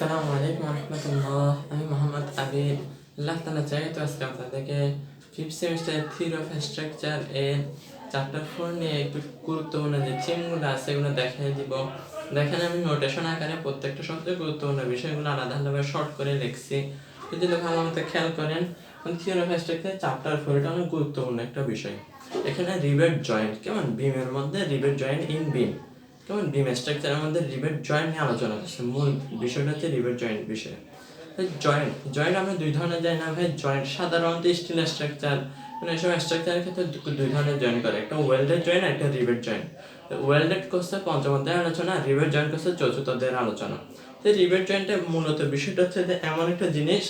আসসালামু আলাইকুম রহমতুল্লাহ। আমি মোহাম্মদ আবিদ। আল্লাহ তাআলা চাই তো আজকে আপনাদেরকে fifth semester theory of structure এর চ্যাপ্টার 4 নিয়ে একটু গুরুত্বপূর্ণ যে থিমগুলো আছে এগুলো দেখিয়ে দিব। দেখেন আমি নোটেশন আকারে প্রত্যেকটা সবচেয়ে গুরুত্বপূর্ণ বিষয়গুলো আলাদা আলাদাভাবে শর্ট করে লিখছি। যদি ভালো মতো খেয়াল করেন, থিওরি অফ স্ট্রাকচার চ্যাপ্টার 4 এটা অনেক গুরুত্বপূর্ণ একটা বিষয়। এখানে রিবেট জয়েন্ট কেমন বিমের মধ্যে রিবেট জয়েন্ট ইন বিম কেমন বিম স্ট্রাকচারের মধ্যে রিবেট জয়েন্ট নিয়ে আলোচনা করছে। মূল বিষয়টা হচ্ছে রিবেট জয়েন্ট বিষয়। জয়েন্ট জয়েন্ট আমরা দুই ধরনের জানি না ভাই। জয়েন্ট সাধারণত স্টিল স্ট্রাকচার মানে এসব স্ট্রাকচারের ক্ষেত্রে দুই ধরনের জয়েন্ট করে, একটা ওয়েল্ডেড জয়েন্ট আর একটা রিবেট জয়েন্ট। ওয়েল্ডেড করছে পঞ্চম অধ্যায়ের আলোচনা, রিবেট জয়েন্ট করছে চতুর্থ অধ্যায়ের আলোচনা। তো রিবেট জয়েন্টের মূলত বিষয়টা হচ্ছে যে এমন একটা জিনিস,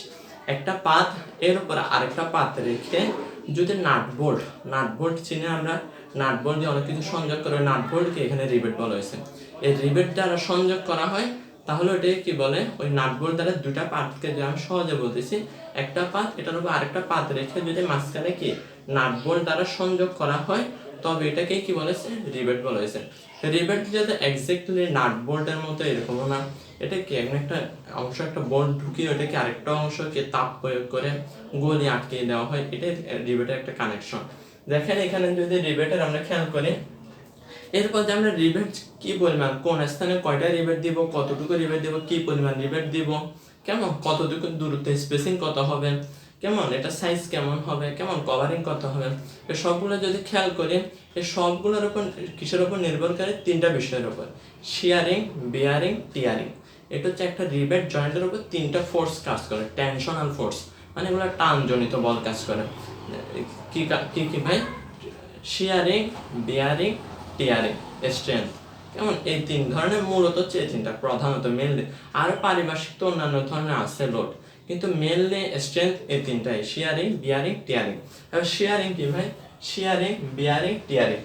একটা পাত এর উপর আরেকটা পাত রেখে যদি নাট বোল্ট চিনে আমরা, নাট বোল্ট দিয়ে অনেক কিছু সংযোগ করে, নাট বোল্টকে এখানে রিবেট বলা হয়েছে। এই রিবেট দ্বারা সংযোগ করা হয়, তাহলে ওটাকে কি বলে? ওই নাট বোল্ট দ্বারা দুটা পাতকে যে আমি সহজে বলতেছি, একটা পাত এটার উপর আরেকটা পাত রেখে যদি মাঝখানে কি নাট বোল্ট দ্বারা সংযোগ করা হয়, তবে এটাকে কি বলেছে? রিবেট বলা হয়েছে। রিবেট যাতে এক্স্যাক্টলি নাট বোল্টের মতো এরকমও না, এটা কি একটা অংশ, একটা বোল্ট ঢুকিয়ে ওটাকে আরেকটা অংশকে তাপ প্রয়োগ করে গলি আটকে দেওয়া হয়, এটাই রিবেটের একটা কানেকশন। দেখেন এখানে যদি রিবেটের আমরা খেয়াল করি, এরপর যে আমরা রিবেট কি পরিমাণ, কোন স্থানে কয়টা রিবেট দিব, কতটুকু রিবেট দিব, কি পরিমাণ রিবেট দিব, কেমন কতটুকু দূরত্ব, স্পেসিং কত হবে, কেমন এটা সাইজ কেমন হবে, কেমন কভারিং কত হবে, এই সবগুলো যদি খেয়াল করি, এই সবগুলোর উপর কিসের উপর নির্ভর করে? তিনটা বিষয়ের উপর, শিয়ারিং, বিয়ারিং, টিয়ারিং। এটা হচ্ছে একটা রিবেট জয়েন্টের উপর তিনটা ফোর্স কাজ করে, টেনশনাল ফোর্স, মানে এগুলো টানজনিত বল কাজ করে। কি কি কি ভাই? শিয়ারিং, বিয়ারিং, টিয়ারিং, স্ট্রেংথ। কেমন এই তিন ধরনের মূলত হচ্ছে এই তিনটা প্রধানত মেনলি, আর পারিপার্শ্বিক তো অন্যান্য ধরনের আছে লোড, কিন্তু মেনলি স্ট্রেংথ এই তিনটাই, শিয়ারিং, বিয়ারিং, টিয়ারিং। এবার শিয়ারিং কি ভাই? শিয়ারিং, বিয়ারিং, টিয়ারিং।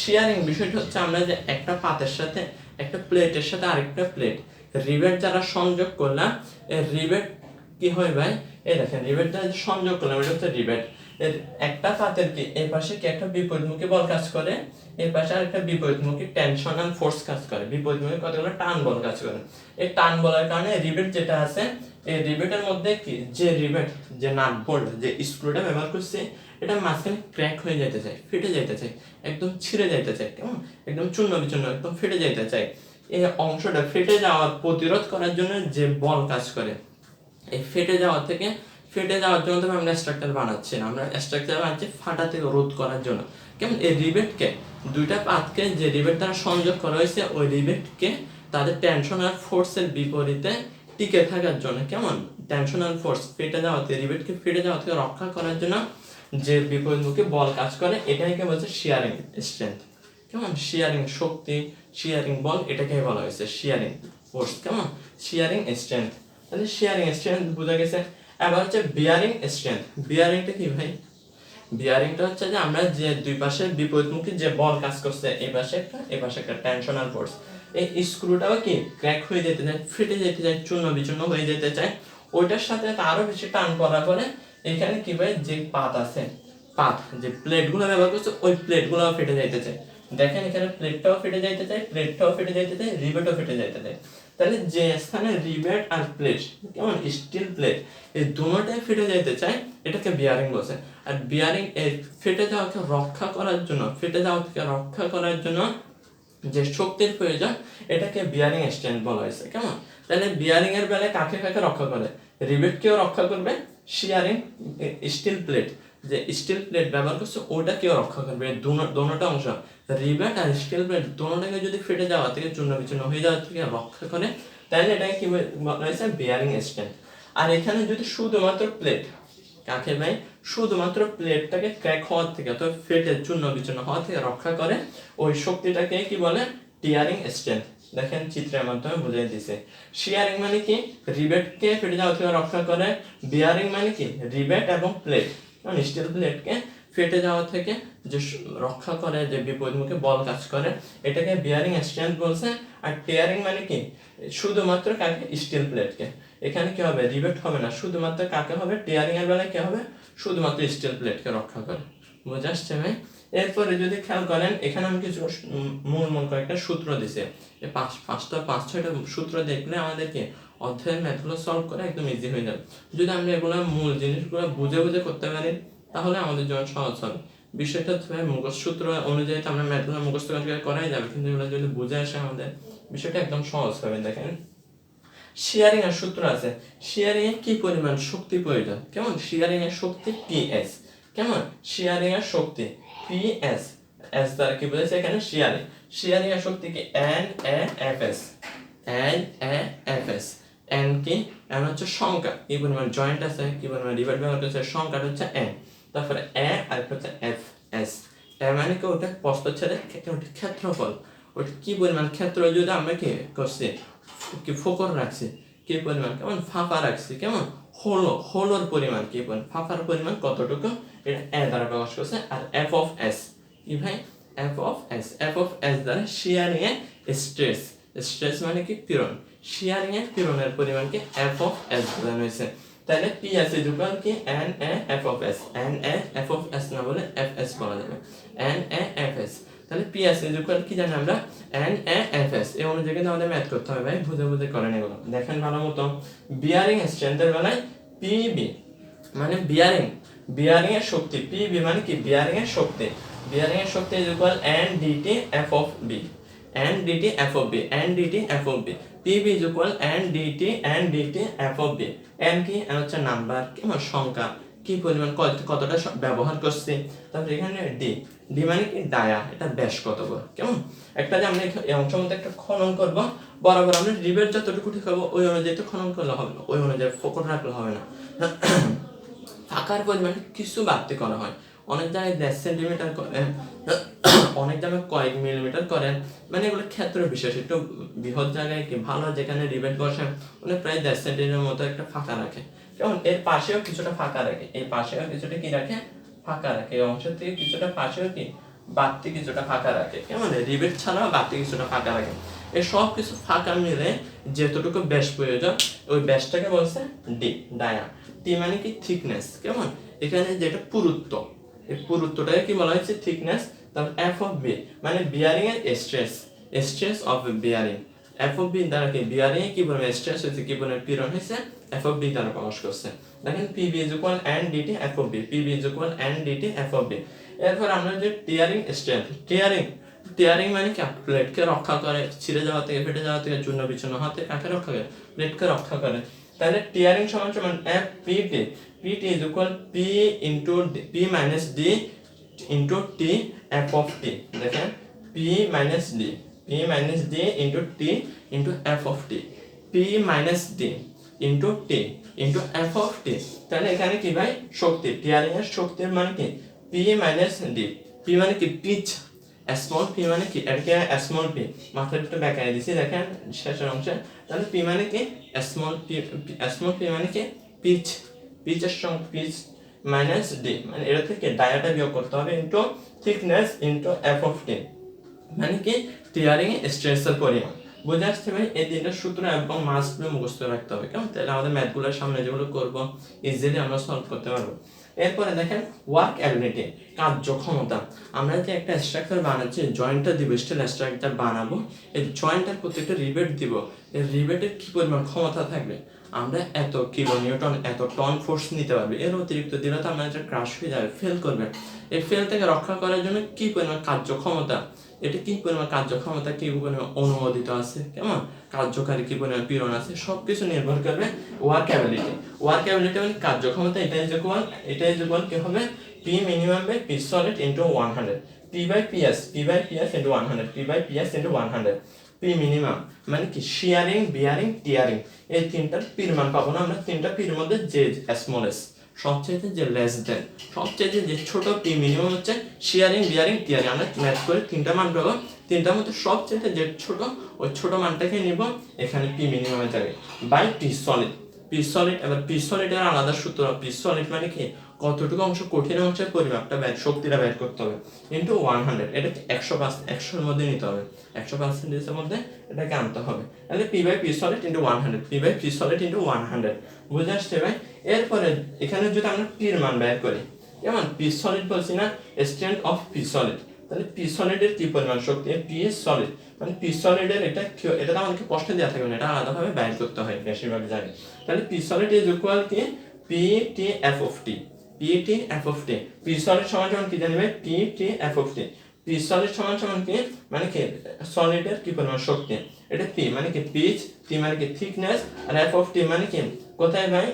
শিয়ারিং বিষয়টা হচ্ছে আমরা যে একটা পাতের সাথে, একটা প্লেটের সাথে আরেকটা প্লেট রিবেট যারা সংযোগ করলাম, এই রিবেট কি হয় ভাই? এই দেখেন রিবেট যারা সংযোগ করলাম, এটা হচ্ছে রিবেট। এর একটা পাতের কি এই পাশে কি একটা বিপরীতমুখী বল কাজ করে, এই পাশে আরেকটা বিপরীতমুখী টেনশনাল ফোর্স কাজ করে, বিপরীতমুখী কতগুলো টান বল কাজ করে। এই টান বলের কারণে রিবেট যেটা আছে, এই রিবেটের মধ্যে কি যে রিবেট, যে নাট বোল্ট, যে স্ক্রুটা ব্যবহার করছে, এটা মাঝখানে ক্র্যাক হয়ে যেতে চায়, ফেটে যেতে চায়, একদম ছিঁড়ে যেতে চায়, কেমন একদম চূর্ণ বিচূর্ণ, একদম ফেটে যেতে চায়। এই অংশটা ফেটে যাওয়ার প্রতিরোধ করার জন্য যে বল কাজ করে, এই ফেটে যাওয়ার জন্য তো আমরা স্ট্রাকচার বানাচ্ছি না, আমরা স্ট্রাকচার বানাচ্ছি ফাটা থেকে রোধ করার জন্য। কেমন এই রিবেটকে, দুইটা পাতকে যে রিবেট দ্বারা সংযোগ করা হয়েছে, ওই রিবেটকে তাদের টেনশনাল ফোর্সের বিপরীতে টিকে থাকার জন্য, কেমন টেনশনাল ফোর্স ফেটে যাওয়া থেকে, রিবেটকে ফেটে যাওয়া থেকে রক্ষা করার জন্য যে বিপরীতমুখী বল কাজ করে, এটাকে বলছে শিয়ারিং স্ট্রেংথ। কেমন শিয়ারিং শক্তি, শিয়ারিং বল, এটাকে বলা হয়েছে শিয়ারিং ফোর্স, কেমন শিয়ারিং স্ট্রেংথ। তাহলে শিয়ারিং স্ট্রেংথ বোঝা গেছে। এবার হচ্ছে বিয়ারিং স্ট্রেংথ। বিয়ারিংটা কি ভাই? বিয়ারিংটা হচ্ছে যে আমরা যে দুই পাশে বিপরীতমুখী যে বল কাজ করছে, এই পাশে একটা টেনশনাল ফোর্স, এই স্ক্রুটাও কি ক্র্যাক হয়ে যেতে চায়, ফেটে যেতে চায়, চূর্ণ বিচূর্ণ হয়ে যেতে চায়, ওইটার সাথে আরো বেশি টান করা করে এখানে কি ভাই, যে পাত আছে, পাত যে প্লেটগুলো ব্যবহার করছে, ওই প্লেটগুলো ফেটে যাইতে চায়। দেখেন এখানে প্লেটটাও ফেটে যাইতে চায়, রিবেটও ফেটে যাইতে চায়। তাহলে যে স্থানে রিবেট আর প্লেট, কেমন স্টিল প্লেট, এই দুটোটাই ফেটে যাইতে চায়, এটাকে বিয়ারিং বলছে। আর বিয়ারিং এই ফেটে যাওয়াকে রক্ষা করার জন্য যে শক্তির প্রয়োজন, এটাকে বিয়ারিং স্ট্রেংথ বলা হয়েছে। কেমন? তাহলে বিয়ারিং এর বেলায় কাকে কাকে রক্ষা করে? রিবেটকেও রক্ষা করবে, শিয়ারিং স্টিল প্লেট, যে স্টিল প্লেট ব্যবহার করছে ওটাকেও রক্ষা করবে। দুটোটা অংশ, রিবেট আর স্টিল প্লেট, দুটোটাকে যদি ফেটে যাওয়া থেকে, চূর্ণ বিচূর্ণ হয়ে যাওয়া থেকে রক্ষা করে, তাহলে এটাকে কি বলা হয়েছে? Bearing strength. আর এখানে যদি শুধুমাত্র প্লেট, কাকে ভাই? শুধুমাত্র প্লেটটাকে ক্র্যাক হওয়ার থেকে অথবা ফেটে চূর্ণ বিচূর্ণ হওয়া থেকে রক্ষা করে, ওই শক্তিটাকে কি বলে? Tearing strength. দেখেন চিত্রের মাধ্যমে বুঝিয়ে দিছে। শিয়ারিং মানে কি? রিবেটকে ফেটে যাওয়া থেকে রক্ষা করে। বিয়ারিং মানে কি? রিবেট এবং প্লেট, স্টিল প্লেটকে ফেটে যাওয়া থেকে যে রক্ষা করে, যে বিপরীতমুখী বল কাজ করে, এটাকে বিয়ারিং স্ট্রেংথ বলছে। আর টিয়ারিং মানে কি? শুধুমাত্র কাকে? স্টিল প্লেটকে। এখানে কি হবে? রিবেট হবে না, শুধুমাত্র কাকে হবে? টিয়ারিং এর বেলায় কি হবে? শুধুমাত্র স্টিল প্লেটকে রক্ষা করে। বুঝে আসছে ভাই? এরপরে যদি খেয়াল করেন, এখানে আমি কিছু মূল কয়েকটা সূত্র দিছে, পাঁচ ছয়টা সূত্র দেখলে আমাদেরকে অধ্যায়ের ম্যাথগুলো সলভ করা একদম ইজি হয়ে যাবে। যদি আমরা এগুলো মূল জিনিসগুলো বুঝে বুঝে করতে পারি তাহলে আমাদের জন্য সহজ হবে। বিষয়টা হচ্ছে মুখস্থ সূত্র অনুযায়ী তো আমরা ম্যাথগুলো মুখস্থ করাই যাবে, কিন্তু এগুলো যদি বুঝে আসে আমাদের বিষয়টা একদম সহজ হবে। দেখেন শেয়ারিং এর সূত্র আছে, শেয়ারিং এর কি পরিমাণ শক্তি প্রয়োজন, কেমন শেয়ারিং এর শক্তি PS, কেমন শেয়ারিং এর শক্তি PS, এস দ্বারা কি বোঝাচ্ছে এখানে শেয়ারিং, শেয়ারিং এর শক্তি কি NaFs, NaFs, n কি n হচ্ছে সংখ্যা, কি পরিমাণ জয়েন্ট আছে, কি পরিমাণ ডিভাইড ব্যবহার করছে, সংখ্যাটা হচ্ছে n, তারপরে আর হচ্ছে Fs, মানে কি ওটা প্রস্থচ্ছেদের ক্ষেত্রফল, ওটা কি পরিমাণ ক্ষেত্র যদি আমরা কি করছি কি ফোকর রাখছি, কি পরিমাণ কেমন ফাঁপা রাখছি, কেমন হোলোর পরিমাণ কি পরিমাণ ফাঁপার পরিমাণ কতটুকু, এটা এ দ্বারা প্রকাশ করছে। আর F(s) কি ভাই F(s) দ্বারা শেয়ারিং এর স্ট্রেস মানে কি পীড়ন, শেয়ারিং এর পীড়নের পরিমাণকে F(s) বোঝানো হয়েছে। তাহলে PS ইকুয়াল কি NaFs, NaFs না বলে Fs বলা যাবে, NaFs। তাহলে PS ইকুয়াল কি জানি আমরা NaFs, এই অনুযায়ী কিন্তু আমাদের ম্যাথ করতে হবে ভাই, বুঝে বুঝে করেন এগুলো। দেখেন ভালো মতো, বিয়ারিং স্ট্রেন্থের বেলায় PB মানে বিয়ারিং এর শক্তি, PB মানে কি বিয়ারিং এর শক্তি, বিয়ারিং এর শক্তি equal NDT F(b), NDT F(b), NDT F(b), PB equal NDT F(b), n কি n হচ্ছে নাম্বার, কেমন সংখ্যা, কি পরিমাণ কতটা ব্যবহার করছি, তারপরে এখানে d মানে কি ডায়া, এটা ব্যাস কত বড়, কেমন একটা যে আমরা এই অংশের মধ্যে একটা খনন করব, বরাবর আমরা রিবেট যতটুকু ঠিক হবে ওই অনুযায়ী তো খনন করলে হবে না, ওই অনুযায়ী ফোকর রাখলে হবে না, ফাঁকার পরিমাণ কিছু বাড়তি করা হয়, অনেক জায়গায় 1.5 সেন্টিমিটার করেন, অনেক জায়গায় কয়েক মিলিমিটার করেন, মানে এগুলো ক্ষেত্র বিশেষ, একটু বৃহৎ জায়গায় কি ভালো যেখানে রিবেট বসে মানে প্রায় 1.5 সেন্টিমিটার মতো একটা ফাঁকা রাখে, যেমন এর পাশেও কিছুটা ফাঁকা রাখে, এই পাশেও কিছুটা কি রাখে ফাঁকা রাখে, এই অংশ থেকে কিছুটা পাশেও কি বাড়তি কিছুটা ফাঁকা রাখে, কেমন রিবেট ছাড়াও বাড়তি কিছুটা ফাঁকা রাখে, এই সব কিছু ফাঁকা মিলে যেতটুকু ব্যাস প্রয়োজন ওই ব্যাসটাকে বলছে ডায়া, টি মানে কি থিকনেস, কেমন এখানে যেটা পুরুত্ব, এই পুরুত্বটাকে কি বলা হয়েছে থিকনেস, তারপর F(b) মানে বিয়ারিং এর স্ট্রেস অফ বিয়ারিং, F(b) দ্বারা কি বিয়ারিং কি পরিমাণ স্ট্রেস হয়েছে, কি পরিমাণ পীড়ন হয়েছে, F(b) দ্বারা প্রকাশ করছে। দেখেন PB equal NDT F(b), PB equal NDT F(b). এরপর আমরা যে টিয়ারিং স্ট্রেংথ, টিয়ারিং মানে কি প্লেটকে রক্ষা করে ছিঁড়ে যাওয়া থেকে, ফেটে যাওয়া থেকে, চূর্ণ বিচ্ছিন্ন হওয়া থেকে কাকে রক্ষা করে, প্লেটকে রক্ষা করে। তাহলে টিয়ারিং সমান সমান FPT, PT is equal P into P minus D into T F(t), দেখেন P minus D into T into F(t), P minus D into T into F(t). তাহলে এখানে কি ভাই শক্তি, টিয়ারিং এর শক্তির মান কি P minus D, P মানে কি পিচ, স্মল p মানে কি এটাকে স্মল p মাথায় একটু বেঁকায় দিছি দেখেন শেষের অংশে, তাহলে p মানে কি স্মল p মানে কি পিচের সঙ্গে পিচ মাইনাস d, মানে এটা থেকে ডায়াটা বিয়োগ করতে হবে ইনটু থিকনেস ইনটু F(t), মানে কি টিয়ারিং স্ট্রেসের পরিমাণ। বুঝে আসছে ভাই, এই তিনটা সূত্র এবং মাস্ট বি মুখস্থ রাখতে হবে, কেমন তাহলে আমাদের ম্যাথগুলোর সামনে যেগুলো করব ইজিলি আমরা সলভ করতে পারবো। এরপরে দেখেন ওয়ার্ক অ্যাবিলিটি, কার্যক্ষমতা, আমরা যে একটা স্ট্রাকচার বানাচ্ছি, জয়েন্টটা দিব, স্টিল স্ট্রাকচার বানাবো, এই জয়েন্টের প্রতি একটা রিবেট দিব, এই রিবেটের কি পরিমাণ ক্ষমতা থাকবে, আমরা এত কিলো নিউটন এত টন ফোর্স নিতে পারবে, এর অতিরিক্ত দিলে তো আমরা এটা ক্রাশ হয়ে যাবে, ফেল করবে, এই ফেল থেকে রক্ষা করার জন্য কি পরিমাণ কার্যক্ষমতা, এটা কি পরিমাণ কার্যক্ষমতা, কি পরিমাণ অনুমোদিত আছে, কেমন কার্যকারী কি পরিমাণ পীড়ন আছে, সবকিছু নির্ভর করবে ওয়ার্ক অ্যাবিলিটি। ওয়ার্ক অ্যাবিলিটি মানে কার্যক্ষমতা, এটাই ইকুয়াল কি হবে P minimum by P solid into 100, P by PS into 100, P by PS into 100, P minimum মানে কি শেয়ারিং, বিয়ারিং, টিয়ারিং, এই তিনটার পির মান পাবো না আমরা, তিনটা পির মধ্যে যে স্মলেস্ট সবচেয়ে যে লেস দেন, সবচেয়ে যে ছোট P মিনিমাম হচ্ছে শেয়ারিং, বিয়ারিং, টিয়ারিং, আমরা ম্যাথ করে তিনটা মান পাবো, তিনটার মধ্যে সবচেয়ে যে ছোট ওই ছোট মানটাকে নিব এখানে P মিনিমামে যাবে by P solid, P solid। এবার P solid এর আলাদা সূত্র, P solid মানে কি কতটুকু অংশ কঠিন অংশের পরিমাপটা শক্তিটা বের করতে হবে ইনটু 100, এটা 100 এর মধ্যে নিতে হবে, 100% এর মধ্যে এটাকে আনতে হবে, তাহলে P by P solid into 100, P by P solid into 100, বুঝে আসছে ভাই। এরপরে এখানে যদি আমরা P এর মান বের করি, যেমন P solid বলছি না, স্ট্রেংথ অফ P solid, তাহলে পি সলিডের কি পরিমাণ শক্তি, পি সলিড মানে পি সলিডের এটা তো আমাদেরকে প্রশ্নে দেওয়া থাকবে না, এটা আলাদাভাবে বাইর করতে হয় বেশিরভাগ জানি। তাহলে পি সলিড ইজ ইকুয়াল কি P T F of T, P T F of T. P solid সমান সমান কি জানবে, P T F of T. P solid সমান সমান কি মানে কি সলিডের কি পরিমাণ শক্তি, এটা পি মানে কি পিচ, টি মানে কি থিকনেস, আর এফ অফ টি মানে কি কোথায় ভাই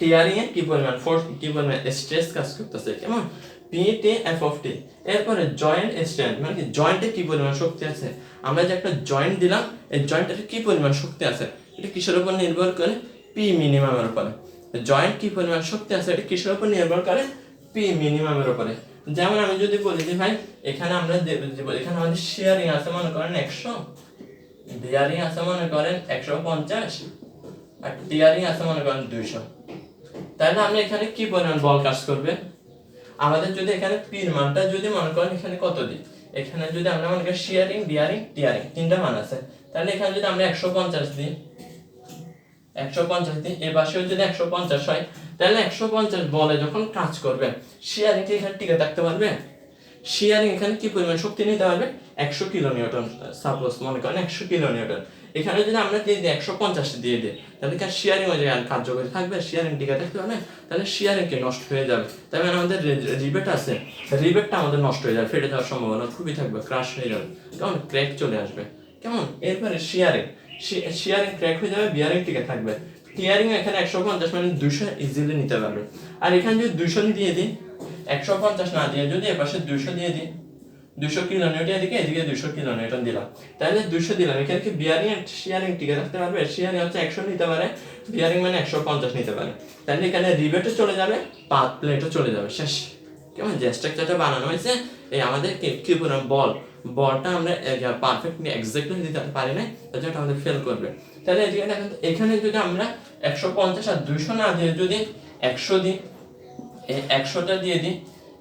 টিয়ারিং এর কি পরিমাণ ফোর্স, কি পরিমাণ স্ট্রেস কাজ করতেছে, কেমন পি টি এফ অফ টি। এরপরে জয়েন্ট স্ট্রেন্থ মানে কি জয়েন্টে কি পরিমাণ শক্তি আছে, আমরা যে একটা জয়েন্ট দিলাম এই জয়েন্টের কি পরিমাণ শক্তি আছে এটা কিসের উপর নির্ভর করে, পি মিনিমামের উপরে। জয়েন্ট কি পরিমাণ শক্তি আছে এটা কিসের উপর নির্ভর করে, পি মিনিমামের উপরে। যেমন আমি যদি বলি যে ভাই এখানে আমরা এখানে আমাদের শেয়ারিং আছে মনে করেন 100, বিয়ারিং আছে মনে করেন 150, আর টিয়ারিং আছে মনে করেন 200, তাহলে আমরা এখানে কি পরিমাণ বল কাজ করবে, আমাদের যদি এখানে পির মানটা যদি মনে করেন এখানে কত দিই, এখানে যদি আমরা মনে করি শেয়ারিং বিয়ারিং টিয়ারিং তিনটা মান আছে, তাহলে এখানে যদি আমরা 150 দিই, 150 দিই, এই পাশেও যদি 150 হয়, তাহলে 150 বলে যখন কাজ করবে শেয়ারিং কি এখানে টিকে থাকতে পারবে, শেয়ারিং এখানে কি পরিমাণ শক্তি নিতে পারবে 100 কিলো নিউটন, সাপোজ মনে করেন 100 কিলো নিউটন। এখানে যদি আমরা দিয়ে দিই 150 দিয়ে দিই, তাহলে কি শেয়ারিং ওই জায়গায় কার্যকরী থাকবে, শেয়ারিং টিকে থাকতে পারবে, তাহলে শেয়ারিং কি নষ্ট হয়ে যাবে, তাই মানে আমাদের রিবেট আছে, রিবেটটা আমাদের নষ্ট হয়ে যাবে, ফেটে যাওয়ার সম্ভাবনা খুবই থাকবে, ক্রাশ হয়ে যাবে, কেমন ক্র্যাক চলে আসবে, কেমন। এরপরে শেয়ারিং ক্র্যাক হয়ে যাবে, বিয়ারিং টিকে থাকবে। টিয়ারিং এখানে 150 মানে 200 ইজিলি নিতে পারবে, আর এখানে যদি 200 দিয়ে দিই, 150 না দিয়ে যদি এপাশে 200 দিয়ে দিই, 200 কিলো নিউটন এদিকে, এদিকে 200 কিলো নিউটন দিলাম, তাহলে 200 দিলাম, এখানে কি বিয়ারিং আর শেয়ারিং টিকে থাকতে পারবে, শেয়ারিং হচ্ছে 100 নিতে পারে, বিয়ারিং মানে 150 নিতে পারে, তাহলে এখানে রিবেটও চলে যাবে, পাত প্লেটও চলে যাবে, শেষ। কেমন যে স্ট্রাকচারটা বানানো হয়েছে এই আমাদের কি পরিমাণ বলটা আমরা পারফেক্টলি এক্স্যাক্টলি দিতে পারি না, তাহলে আমাদের ফেল করবে। তাহলে এদিকে দেখেন এখানে যদি আমরা 150 আর 200 না দিয়ে যদি 100 দিই, এই 100টা দিয়ে দিই,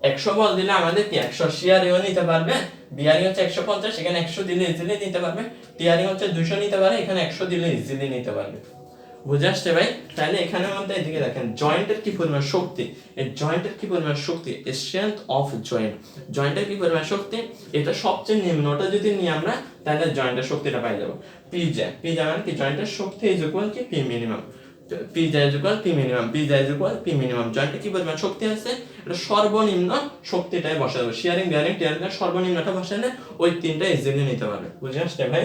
100 বল দিলে আমাদের কি 100 শেয়ারিংও নিতে পারবে, বিয়ারিং হচ্ছে 150, এখানে 100 দিলে ইজিলি নিতে পারবে, টিয়ারিং হচ্ছে 200 নিতে পারে, এখানে 100 দিলে ইজিলি নিতে পারবে। বুঝে আসছে ভাই? তাহলে এখানে আমাদের এদিকে দেখেন জয়েন্টের কি পরিমাণ শক্তি, এই জয়েন্টের কি পরিমাণ শক্তি, স্ট্রেংথ অফ জয়েন্টের কি পরিমাণ শক্তি, এটা সবচেয়ে নিম্নটা যদি নিই আমরা তাহলে জয়েন্টের শক্তিটা পাই যাবো পি জে মানে কি জয়েন্টের শক্তি ইজ ইকুয়াল কি P minimum, P J is equal P minimum, জয়েন্টে কি পরিমাণ শক্তি আছে এটা সর্বনিম্ন শক্তিটাই বসাবো, শেয়ারিং বিয়ারিং টিয়ারিং সর্বনিম্নটা বসালে ওই তিনটা ইজিলি নিতে পারবে। বুঝে আসছে ভাই?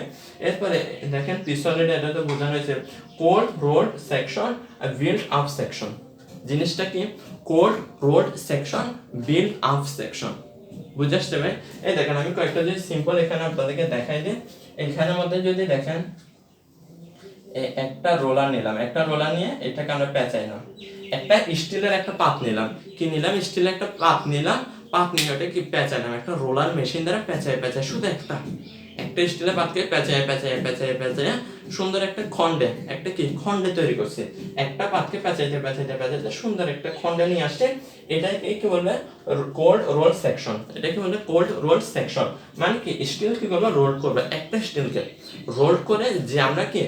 এরপরে দেখেন পি সলিড এটা তো বোঝানো হয়েছে কোল্ড রোড সেকশন আর বিল্ড আপ সেকশন। জিনিসটা কি cold road section build up section, বুঝে আসছে ভাই? এই দেখেন আমি কয়েকটা যদি সিম্পল এখানে আপনাদেরকে দেখাই দিই, এখানের মধ্যে যদি দেখেন একটা রোলার নিলাম, একটা রোলার নিয়ে এটাকে আমরা পেঁচাইলাম, একটা স্টিলের একটা পাত নিলাম, কি নিলাম স্টিলের একটা পাত নিলাম, পাত নিয়ে ওটা কি পেঁচাইলাম, একটা রোলার মেশিন দ্বারা পেঁচাই শুধু একটা স্টিলের পাতকে পেঁচাই সুন্দর একটা খন্ডে তৈরি করছে, একটা পাতকে পেঁচাইতে সুন্দর একটা খন্ডে নিয়ে আসছে, এটাকে কি বলবে কোল্ড রোল সেকশন, এটাকে বলবে কোল্ড রোল সেকশন। মানে কি স্টিল কি করবে রোল করবে, একটা স্টিলকে রোল করে যে আমরা কি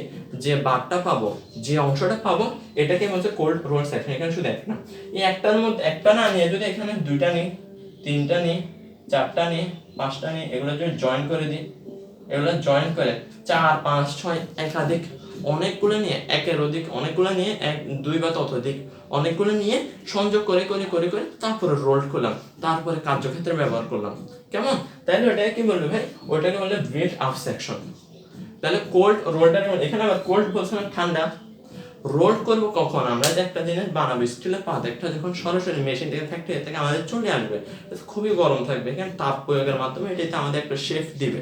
যে বারটা পাবো, যে অংশটা পাবো এটাকে বলছে কোল্ড রোল সেকশন। এখানে শুধু একটা, এই একটার মধ্যে একটা না নিয়ে যদি এখানে দুইটা নিই, তিনটা নিই, চারটা নিই, পাঁচটা নিই, এগুলো যদি জয়েন করে দিই, এগুলো জয়েন করে 4 5 6 একাধিক অনেকগুলো নিয়ে একের অধিক অনেকগুলো নিয়ে এক দুই বা ততোধিক অনেকগুলো নিয়ে সংযোগ করে তারপরে রোল করলাম, তারপরে কার্যক্ষেত্রে ব্যবহার করলাম, কেমন। তাহলে ওটাকে কি বলবে ভাই, ওটাকে বলে বিল্ড আপ সেকশন। তাহলে কোল্ড রোলটা এখানে আবার কোল্ড বলছে না ঠান্ডা, রোল করব কখন আমরা যে একটা জিনিস বানাবো স্টিলের পাত একটা যখন সরাসরি মেশিন থেকে ফ্যাক্টরি থেকে আমাদের চলে আসবে খুবই গরম থাকবে, এখানে তাপ প্রয়োগের মাধ্যমে এটাতে আমাদের একটা শেপ দিবে,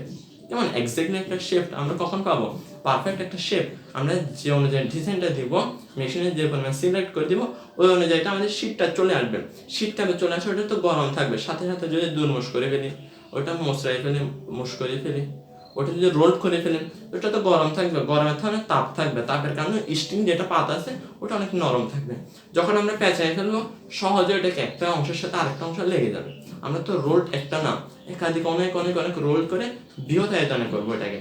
কেমন এক্স্যাক্টলি একটা শেপ আমরা কখন পাবো, পারফেক্ট একটা শেপ আমরা যে অনুযায়ী ডিজাইনটা দিব মেশিনে যে পরিমাণ সিলেক্ট করে দিব ওই অনুযায়ী আমাদের শীটটা চলে আসবে, শীটটা চলে আসবে ওটা তো গরম থাকবে, সাথে সাথে যদি দুর্মুশ করে ফেলি ওটা মশলাই ফেলি মুশ করে ফেলি, ওটা যদি রোল করে ফেলেন ওটা তো গরম থাকবে, গরমের কারণে তাপ থাকবে, তাপের কারণে স্টিম যেটা পাতা আছে ওটা অনেক নরম থাকবে, যখন আমরা পেঁচাই ফেলবো সহজে ওটাকে একটা অংশের সাথে আরেকটা অংশ লেগে যাবে। আমরা তো রোল একটা না একাধিক অনেক রোল করে বৃহৎ আয়তনে করবো, এটাকে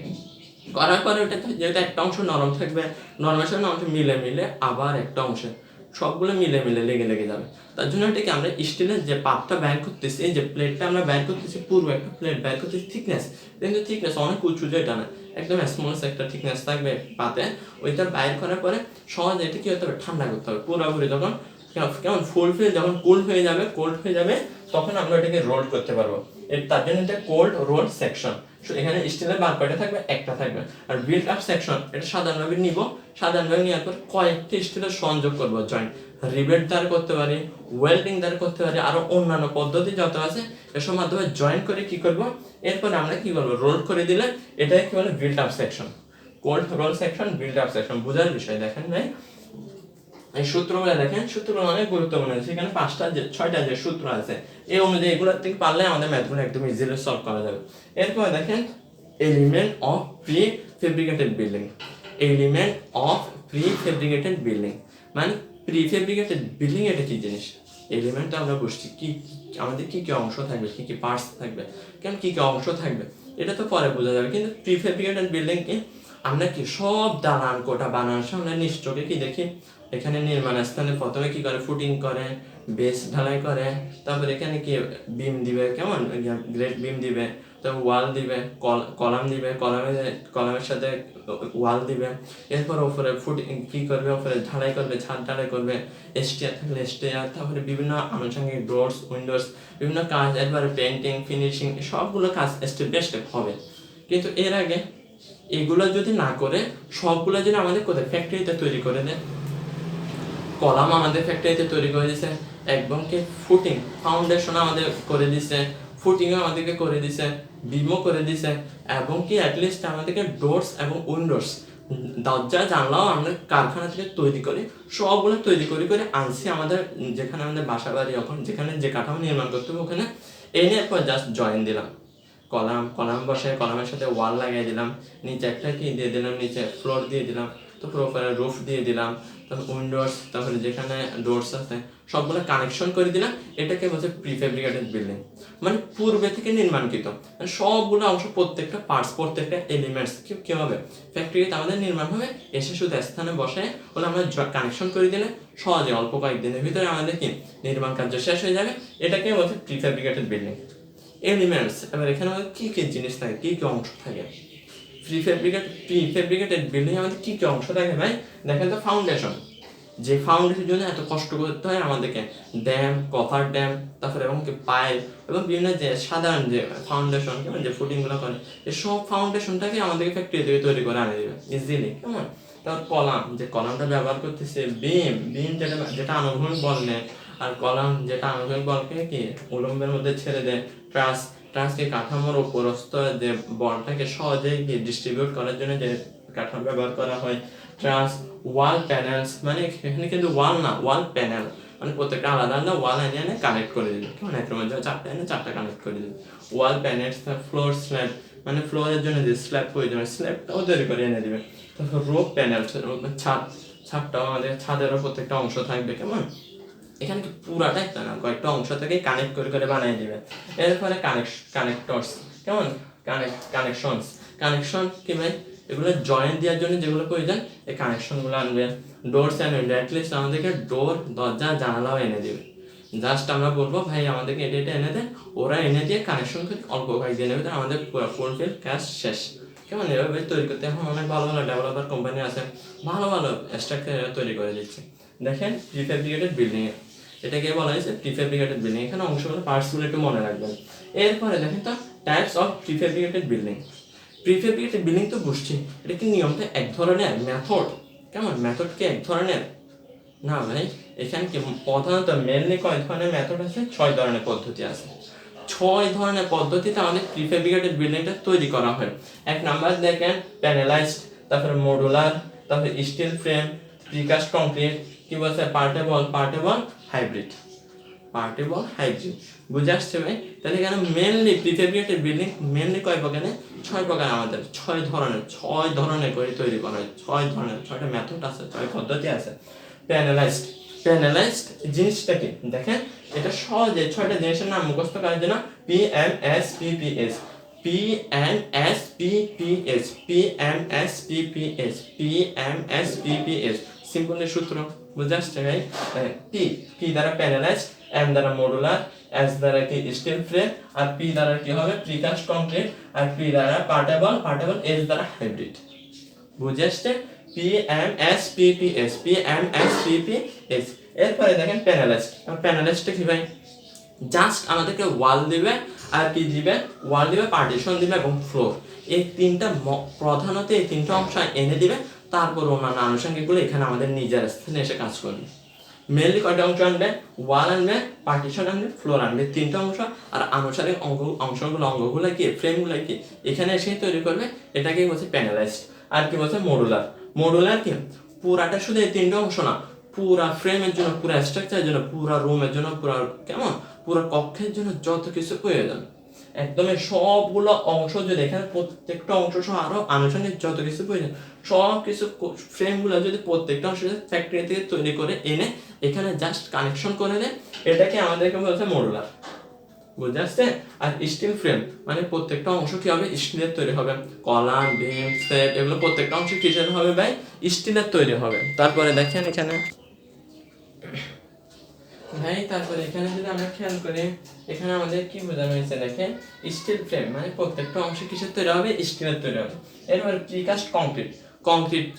করার পরে ওটা যেটা একটা অংশ নরম থাকবে, নরমের সাথে অংশ মিলে আবার একটা অংশে সবগুলো মিলে মিলে লেগে যাবে। তার জন্য এটাকে আমরা স্টিলের যে পাতটা বের করতেছি, এই যে প্লেটটা আমরা বের করতেছি, পুরো একটা প্লেট বের করতেছি, থিকনেস কিন্তু থিকনেস অনেক উঁচু, যেটা না একদম স্মলস একটা থিকনেস থাকবে পাতে। ওইটা বাইর করার পরে সহজে এটা কি হতে হবে, ঠান্ডা করতে হবে পুরোপুরি। তখন কেমন ফুলফিল যখন কোল্ড হয়ে যাবে তখন আমরা এটাকে রোল করতে পারবো। তার জন্য এটা কোল্ড রোল সেকশন। এখানে স্টিলের বার কয়টা থাকবে, একটা থাকবে। আর বিল্ট আপ সেকশন এটা সাধারণভাবে নেওয়ার পর কয়েকটি স্টিলের সংযোগ করবো, জয়েন্ট রিবেট দ্বারা করতে পারি, ওয়েল্ডিং দ্বারা করতে পারি, আরো অন্যান্য পদ্ধতি যত আছে এসব মাধ্যমে জয়েন্ট করে কি করব, এরপর আমরা কি করবো, রোল করে দিলে এটাই কি বলে built up section. Cold roll section, built up section বোঝার বিষয়। দেখেন ভাই এই সূত্রগুলো দেখেন, সূত্রগুলো অনেক গুরুত্বপূর্ণ আছে। এখানে 6টা যে সূত্র আছে এই অনুযায়ী এগুলো থেকে পারলে আমাদের ম্যাথগুলো একদম ইজিলি সলভ করা যাবে। এরপর দেখেন element of pre fabricated building. Element of pre fabricated building মানে প্রি ফেব্রিকেটেড বিল্ডিং এটা কি জিনিস? এলিমেন্টটা আমরা বুঝছি কি আমাদের কি কি অংশ থাকবে, কি কি পার্টস থাকবে, কেন কি কি অংশ থাকবে এটা তো পরে বোঝা যাবে। কিন্তু প্রি ফেব্রিকেটেড বিল্ডিং কি আমরা কি সব দালান কোটা বানানোর সামনে নিশ্চয়ই কি দেখি, এখানে নির্মাণ স্থানে প্রথমে কি করে, ফুটিং করে, বেস ঢালাই করে, তারপর এখানে কি বিম দিবে, কেমন গ্রেট বিম দিবে, তারপর ওয়াল দিবে, কলাম দিবে, কলামের সাথে ওয়াল দিবে, এরপর ওপরে ফুটিং কি করবে, ওপরে ঢালাই করবে, ছাদ ঢালাই করবে, এস্টিয়ার থাকলে এস্টিয়ার, তারপরে বিভিন্ন আনুষঙ্গিক ডোরস, উইন্ডোজ, বিভিন্ন কাজ, এরপরে পেন্টিং, ফিনিশিং, সবগুলো কাজ স্টেপ বাই স্টেপ হবে। কিন্তু এর আগে এগুলো যদি না করে সবগুলো যদি আমাদের কোথায় ফ্যাক্টরিতে তৈরি করে দেয়, কলাম আমাদের ফ্যাক্টরিতে তৈরি করে দিছে, একদম কি ফুটিং ফাউন্ডেশন আমাদের করে দিছে, ফুটিংও আমাদেরকে করে দিছে, বিমও করে দিছে, এবং কি অ্যাটলিস্ট আমাদেরকে ডোরস এবং উইন্ডোজ, দরজা জানলাও আমরা কারখানা থেকে তৈরি করি, সবগুলো তৈরি করে আনছি আমাদের যেখানে আমাদের বাসা বাড়ি, এখন যেখানে যে কাঠামো নির্মাণ করতে হবে ওখানে এনে এরপর জাস্ট জয়েন দিলাম, কলাম বসে কলামের সাথে ওয়াল লাগিয়ে দিলাম, নিচে একটা কি দিয়ে দিলাম, নিচে ফ্লোর দিয়ে দিলাম, তারপর উপরে রুফ দিয়ে দিলাম, তারপর উইন্ডোজ, তারপরে যেখানে ডোরস আছে সবগুলো কানেকশন করে দিলাম। এটাকে বলছে প্রিফেব্রিকেটেড বিল্ডিং। মানে পূর্বে থেকে নির্মাণকৃত, মানে সবগুলো অংশ, প্রত্যেকটা পার্টস, প্রত্যেকটা এলিমেন্টস কি হবে, ফ্যাক্টরিতে আমাদের নির্মাণ হবে, এসে শুধু স্থানে বসে ওগুলো আমরা কানেকশন করে দিলে সহজে অল্প কয়েকদিনের ভিতরে আমাদের কি নির্মাণ কার্য শেষ হয়ে যাবে। এটাকে বলছে প্রিফেব্রিকেটেড বিল্ডিং। এলিমেন্টস, এবার এখানে আমাদের কি কি জিনিস থাকে, কি কি অংশ থাকে, প্রিফেব্রিকেটেড বিল্ডিং আমাদের কি কি অংশ থাকে ভাই? দেখেন তো, ফাউন্ডেশন, যে ফাউন্ডেশনের জন্য এত কষ্ট করতে হয় আমাদেরকে, ড্যাম, কভার ড্যাম, তারপরে এবং কি পাইপ, এবং বিভিন্ন যে সাধারণ যে ফাউন্ডেশন, কেমন যে ফুটিংগুলো করে, এই সব ফাউন্ডেশনটাকে আমাদেরকে ফ্যাক্টরি থেকে তৈরি করে আনে দেবে ইজিলি, কেমন। তারপর কলাম, যে কলামটা ব্যবহার করতেছে, বিম যেটা আনুভূমিক বল নেয়, আর কলাম যেটা আনুভূমিক বলকে কি উলম্বের মধ্যে ছেড়ে দেয়, ট্রাসকে কাঠামোর উপরস্থ যে বলটাকে সহজেই ডিস্ট্রিবিউট করার জন্য যে কাঠামো ব্যবহার করা হয়, ট্রাস, ওয়াল প্যানেলস, মানে এখানে কিন্তু ওয়াল না, ওয়াল প্যানেল, মানে প্রত্যেকটা আলাদা আলাদা ওয়াল এনে কানেক্ট করে দিবে, কেমন একের মধ্যে চারটা এনে চারটা কানেক্ট করে দিবে, ওয়াল প্যানেলস, ফ্লোর স্ল্যাব, মানে ফ্লোরের জন্য যে স্ল্যাব প্রয়োজন স্ল্যাবটাও তৈরি করে এনে দিবে, তারপর রোপ প্যানেলস, ছাদটাও আমাদের ছাদেরও প্রত্যেকটা অংশ থাকবে, কেমন। এখানে কি পুরাটা একটা না, কয়েকটা অংশ থেকে কানেক্ট করে বানিয়ে দিবে। এরপরে কানেক্টরস, কেমন, কানেকশন কি ভাই, এগুলো জয়েন্ট দেওয়ার জন্য যেগুলো প্রয়োজন এই কানেকশনগুলো আনবে। ডোরস অ্যান্ড উইন্ডো, অ্যাটলিস্ট আমাদেরকে ডোর, দরজা, জানালাও এনে দেবে। জাস্ট আমরা বলবো ভাই আমাদেরকে এটা এনে দেন, ওরা এনে দিয়ে কানেকশন করে অল্প কয়েকদিন নেবে, আমাদের পুরো ফুলফিল কাজ শেষ, কেমন। এভাবে তৈরি করতে এখন অনেক ভালো ভালো ডেভেলপার কোম্পানি আছে, ভালো ভালো স্ট্রাকচার তৈরি করে দিচ্ছে। দেখেন প্রিফেব্রিকেটেড বিল্ডিং, এটাকে বলা হয়েছে প্রিফেব্রিকেটেড বিল্ডিং। এখানে অংশগুলো পার্টসগুলো একটু মনে রাখবেন। এরপরে দেখেন তো types of prefabricated building. Prefabricated building তো বুঝছি, এটা কি নিয়মটা এক ধরনের, মেথড, কেমন, মেথড কি এক ধরনের না ভাই। এখানে কি প্রধানত মেনলি কয় ধরনের মেথড আছে, 6 ধরনের পদ্ধতি আছে। 6 ধরনের পদ্ধতিতে আমাদের প্রিফেব্রিকেটেড বিল্ডিংটা তৈরি করা হয়। 1 নাম্বার দেখেন প্যানেলাইজড, তারপরে মডুলার, তারপরে স্টিল ফ্রেম, প্রিকাস্ট কংক্রিট, কি বলছে পার্টেবল হাইব্রিড, বুঝে আসছে ভাই। তাহলে এখানে মেনলি প্রিফেব্রিকেটেড বিল্ডিং মেনলি কয় প্রকারে, 6 প্রকার, আমাদের 6 ধরনের করে তৈরি করা হয়। 6 ধরনের, 6টা মেথড আছে, 6 পদ্ধতি আছে। প্যানেলাইজড জিনিসটা কি দেখেন, এটা সহজে 6টা জিনিসের নাম মুখস্থ করার জন্য PMSPPS সিম্পলি সূত্র বুঝে আসছে ভাই? পি পি দ্বারা প্যানেলাইজড, এম দ্বারা মডুলার, এস দ্বারা কি স্টিল ফ্রেম, আর পি দ্বারা কি হবে প্রিকাস্ট কংক্রিট, আর পি দ্বারা পার্টেবল, এস দ্বারা হাইব্রিড। বুঝে আসছে? P M S P P S, P M S P P S. এরপরে দেখেন প্যানেলাইজড। প্যানেলাইজডটা কি ভাই? জাস্ট আমাদেরকে ওয়াল দিবে আর কি দিবে, ওয়াল দিবে, পার্টিশন দিবে এবং ফ্লোর, এই তিনটা প্রধানত এই তিনটা অংশ এনে দিবে। তারপর অন্যান্য আনুষঙ্গিকগুলো এখানে আমাদের নিজের স্থানে এসে কাজ করবে। মেনলি কয়টা অংশ আনবে? ওয়াল আনবে, পার্টিশন আনবে, ফ্লোর আনবে, তিনটা অংশ। আর আনুষঙ্গিক অঙ্গগুলো কি, ফ্রেমগুলো কি এখানে এসে তৈরি করবে। এটাকে বলছে প্যানেলাইজড। আর কি বলছে মডুলার। মডুলার কি পুরাটা শুধু এই তিনটা অংশ না, পুরা ফ্রেমের জন্য, পুরা স্ট্রাকচারের জন্য, পুরা রুমের জন্য, পুরা কেমন পুরো কক্ষের জন্য যত কিছু প্রয়োজন একদম সবগুলো অংশ, যদি এখানে প্রত্যেকটা অংশ সহ আরো আনুষঙ্গিক যত কিছু প্রয়োজন সব কিছু ফ্রেমগুলো যদি প্রত্যেকটা অংশ ফ্যাক্টরি থেকে তৈরি করে এনে এখানে জাস্ট কানেকশন করে দেয়, এটাকে আমাদেরকে বলছে মডুলার। বুঝে আসছে? আর স্টিল ফ্রেম মানে প্রত্যেকটা অংশ কি হবে? স্টিলের তৈরি হবে। কলাম, বিম, সেট এগুলো প্রত্যেকটা অংশ কিসের হবে ভাই? স্টিলের তৈরি হবে। তারপরে দেখেন এখানে ভাই, তারপরে এখানে যদি আমরা খেয়াল করি, এখানে আমাদের কি বোঝানো হয়েছে দেখেন, স্টিল ফ্রেম মানে প্রত্যেকটা অংশ কিসের তৈরি হবে? স্টিলের তৈরি হবে। এরপরে প্রিকাস্ট কংক্রিট।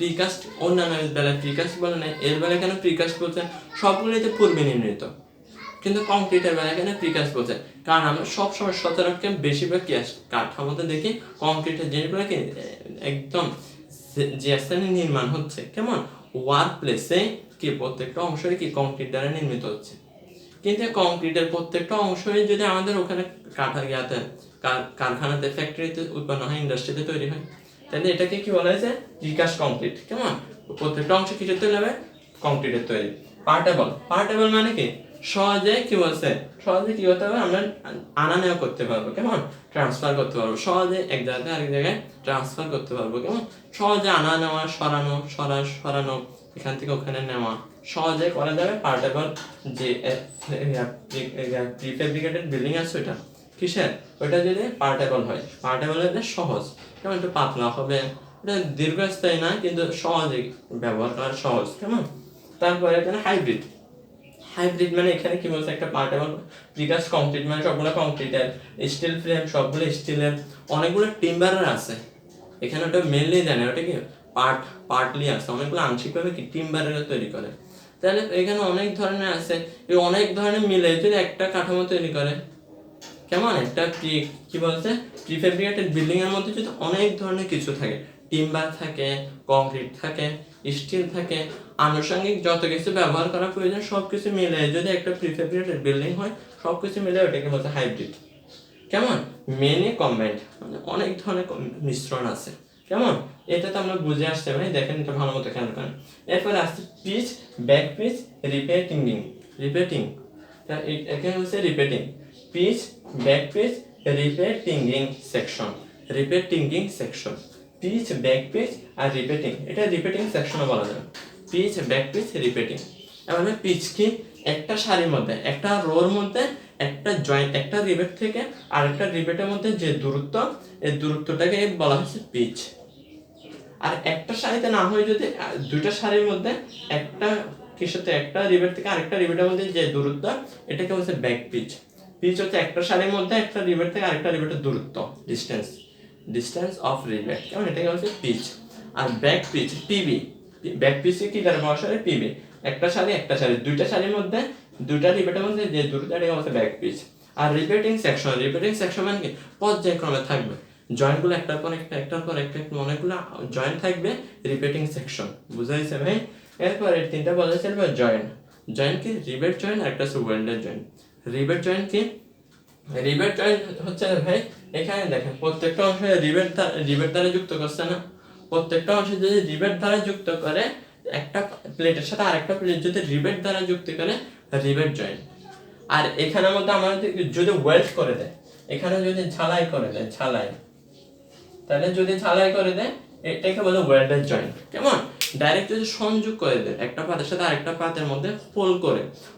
প্রিকাস্ট অন্যান্য বেলায় প্রিকাস্ট বলে না, এর বেলায় কেন প্রিকাস্ট বলছেন? সবগুলোতে পূর্বে নির্মিত, কিন্তু কংক্রিটের বেলায় এখানে প্রিকাস্ট বলছে। কারণ আমরা সবসময় সচরাচর বেশিরভাগ কি কাঠামোতে দেখি কংক্রিটের জিনিসগুলো কি একদম যে স্থানে নির্মাণ হচ্ছে, কেমন ওয়ার্ক প্লেসে কি প্রত্যেকটা অংশই কি কংক্রিট দ্বারা নির্মিত হচ্ছে। কিন্তু কংক্রিটের প্রত্যেকটা অংশই যদি আমাদের ওখানে কারখানাতে, ফ্যাক্টরিতে উৎপন্ন হয়, ইন্ডাস্ট্রিতে তৈরি হয়, তাহলে এটাকে কি বলা হয়েছে? Precast concrete. কেমন প্রত্যেকটা অংশ কিসের তৈরি হবে? কংক্রিটের তৈরি। পার্টেবল মানে কি সহজে কি বলছে, সহজে কি করতে হবে? আমরা আনা নেওয়া করতে পারবো, কেমন ট্রান্সফার করতে পারবো, সহজে এক জায়গা থেকে আরেক জায়গায় ট্রান্সফার করতে পারবো, কেমন সহজে আনা নেওয়া, সরানো, এখান থেকে ওখানে নেওয়া সহজে করা যাবে। পার্টেবল যে প্রিফেব্রিকেটেড বিল্ডিং আছে ওইটা কিসের? ওইটা যদি পার্টেবল হয়, পার্টেবল হলে সহজ, কেমন একটু পাতলা হবে, এটা দীর্ঘস্থায়ী না কিন্তু সহজে ব্যবহার করা সহজ, কেমন। তারপরে এখানে হাইব্রিড মানে এখানে কি বলছে? একটা পার্টেবল প্রিকাস্ট কংক্রিট মানে সবগুলো কংক্রিটের, স্টিল ফ্রেম সবগুলো স্টিলের, অনেকগুলো টিম্বারের আছে এখানে। ওটা মেনলি জানে ওটা কি পার্টলি আছে, অনেকগুলো আংশিকভাবে কি টিম্বারের তৈরি করে। তাহলে এখানে অনেক ধরনের আছে, এই অনেক ধরনের মিলে যদি একটা কাঠামো তৈরি করে, কেমন একটা কি বলছে প্রিফেব্রিকেটেড বিল্ডিং এর মধ্যে যদি অনেক ধরনের কিছু থাকে, টিম্বার থাকে, কংক্রিট থাকে, স্টিল থাকে, আনুষঙ্গিক যত কিছু ব্যবহার করা প্রয়োজন সবকিছু মিলে যদি একটা প্রিফেব্রিকেটেড বিল্ডিং হয়, সবকিছু মিলে ওটাকে বলছে হাইব্রিড। কেমন মেনি কম্বাইন্ড মানে অনেক ধরনের মিশ্রণ আছে, কেমন এটা তো আমরা বুঝে আসতে ভাই। দেখেন এটা ভালো মতো খেয়াল করেন। এরপরে আসছে পিচ, ব্যাক পিচ, রিপেটিং। এখানে হচ্ছে riveting, pitch, back pitch, riveting section, pitch, back pitch আর রিপেটিং, এটা রিপেটিং সেকশনও বলা যায়। Pitch, back pitch, riveting. এবার পিচ কি? একটা সারির মধ্যে, একটা রোর মধ্যে একটা জয়েন্ট, একটা রিবেট থেকে আরেকটা রিবেটের মধ্যে যে দূরত্ব, এই দূরত্বটাকে বলা হচ্ছে পিচ। আর একটা সারিতে না হয় যদি দুইটা সারির মধ্যে একটা সাথে একটা রিবেট থেকে আরেকটা রিবেটের মধ্যে যে দূরত্ব, এটাকে বলছে ব্যাক পিচ। পিচ হচ্ছে একটা সারির মধ্যে একটা রিবেট থেকে আরেকটা রিবেটের দূরত্ব, ডিস্টেন্স অফ রিবেট, কেমন এটাকে বলছে পিচ। আর back pitch PB, back pitch কি দ্বারা বসালে পিবি, একটা সারি দুইটা সারির মধ্যে দুইটা রিবেটের মধ্যে যে দূরত্ব, এটাকে বলছে ব্যাক পিচ। আর রিপেটিং সেকশন মানে কি পর্যায়ক্রমে থাকবে, জয়েন্টগুলো একটার পর একটা অনেকগুলো জয়েন্ট থাকবে, রিপেটিং সেকশন। বুঝাইছে ভাই? এরপরে তিনটা বলা হয়েছে জয়েন্ট কি? রিবেট জয়েন্ট আর একটা হচ্ছে ওয়েল্ডেড জয়েন্ট। রিবেট জয়েন্ট হচ্ছে ভাই, এখানে দেখেন প্রত্যেকটা অংশে রিবেট দ্বারা যুক্ত করছে না, প্রত্যেকটা অংশে যদি রিবেট দ্বারা যুক্ত করে, একটা প্লেটের সাথে আরেকটা প্লেট যদি রিবেট দ্বারা যুক্ত করে, রিবেট জয়েন্ট। আর এখানের মধ্যে আমরা যদি ওয়েল্ড করে দেয়, এখানে যদি ঝালাই করে দেয়, তাহলে যদি ঝালাই করে দেয় এটাকে বলে ওয়েল্ডেড জয়েন্ট। কেমন ডাইরেক্ট যদি সংযোগ করে দেয় একটা পাতের সাথে আরেকটা পাতের মধ্যে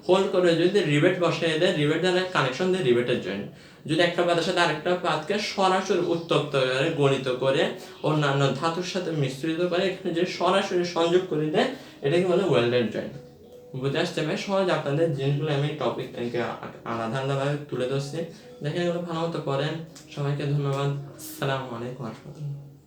হোল্ড করে যদি রিবেট বসিয়ে দেয়, রিবেট দ্বারা কানেকশন দেয়, রিবেটেড জয়েন্ট। যদি একটা পাতের সাথে আরেকটা পাতকে সরাসরি উত্তপ্ত করে, গণিত করে, অন্যান্য ধাতুর সাথে মিশ্রিত করে এখানে যদি সরাসরি সংযোগ করে দেয়, এটাকে বলে ওয়েল্ডেড জয়েন্ট। বুঝে আসতে হবে সহজে আপনাদের জিনিসগুলো আমি টপিক আলাদা আলাদাভাবে তুলে ধরছি। দেখেন এগুলো ভালো মতো করেন। সবাইকে ধন্যবাদ। আসসালামু আলাইকুম রহমতুল্লাহ।